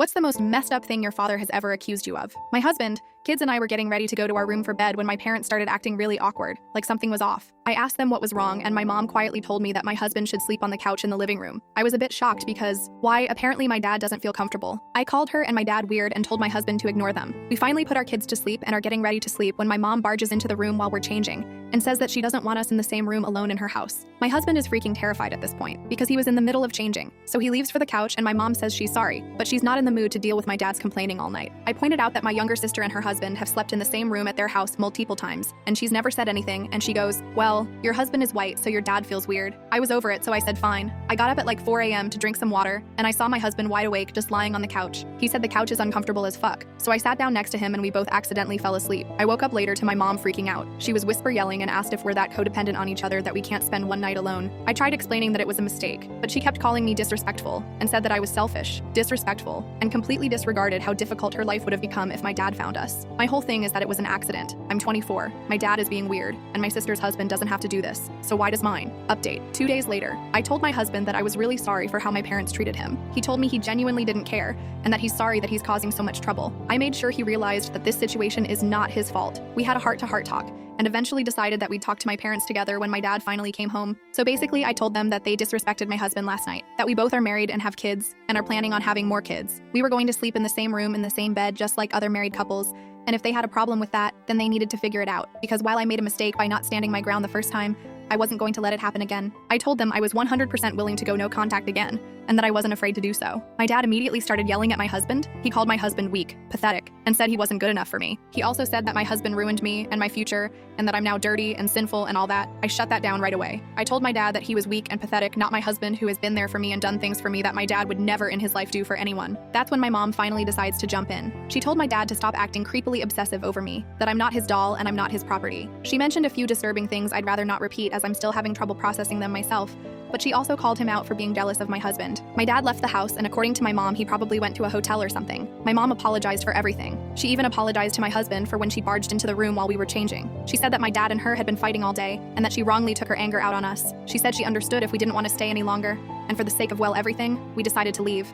What's the most messed up thing your father has ever accused you of? My husband, kids and I were getting ready to go to our room for bed when my parents started acting really awkward, like something was off. I asked them what was wrong, and my mom quietly told me that my husband should sleep on the couch in the living room. I was a bit shocked because, why, apparently my dad doesn't feel comfortable. I called her and my dad weird and told my husband to ignore them. We finally put our kids to sleep and are getting ready to sleep when my mom barges into the room while we're changing and says that she doesn't want us in the same room alone in her house. My husband is freaking terrified at this point because he was in the middle of changing. So he leaves for the couch and my mom says she's sorry, but she's not in the mood to deal with my dad's complaining all night. I pointed out that my younger sister and her husband have slept in the same room at their house multiple times, and she's never said anything, and she goes, "Well, your husband is white, so your dad feels weird." I was over it, so I said fine. I got up at like 4 a.m. to drink some water, and I saw my husband wide awake just lying on the couch. He said the couch is uncomfortable as fuck, so I sat down next to him and we both accidentally fell asleep. I woke up later to my mom freaking out. She was whisper yelling and asked if we're that codependent on each other that we can't spend one night alone. I tried explaining that it was a mistake, but she kept calling me disrespectful and said that I was selfish, disrespectful, and completely disregarded how difficult her life would have become if my dad found us. My whole thing is that it was an accident. I'm 24, my dad is being weird, and my sister's husband doesn't have to do this, so why does mine? Update. 2 days later, I told my husband that I was really sorry for how my parents treated him. He told me he genuinely didn't care, and that he's sorry that he's causing so much trouble. I made sure he realized that this situation is not his fault. We had a heart-to-heart talk, and eventually decided that we'd talk to my parents together when my dad finally came home. So basically, I told them that they disrespected my husband last night, that we both are married and have kids, and are planning on having more kids. We were going to sleep in the same room in the same bed just like other married couples, and if they had a problem with that, then they needed to figure it out, because while I made a mistake by not standing my ground the first time, I wasn't going to let it happen again. I told them I was 100% willing to go no contact again, and that I wasn't afraid to do so. My dad immediately started yelling at my husband. He called my husband weak, pathetic, and said he wasn't good enough for me. He also said that my husband ruined me and my future, and that I'm now dirty and sinful and all that. I shut that down right away. I told my dad that he was weak and pathetic, not my husband who has been there for me and done things for me that my dad would never in his life do for anyone. That's when my mom finally decides to jump in. She told my dad to stop acting creepily obsessive over me, that I'm not his doll and I'm not his property. She mentioned a few disturbing things I'd rather not repeat as I'm still having trouble processing them myself, but she also called him out for being jealous of my husband. My dad left the house, and according to my mom, he probably went to a hotel or something. My mom apologized for everything. She even apologized to my husband for when she barged into the room while we were changing. She said that my dad and her had been fighting all day, and that she wrongly took her anger out on us. She said she understood if we didn't want to stay any longer, and for the sake of, well, everything, we decided to leave.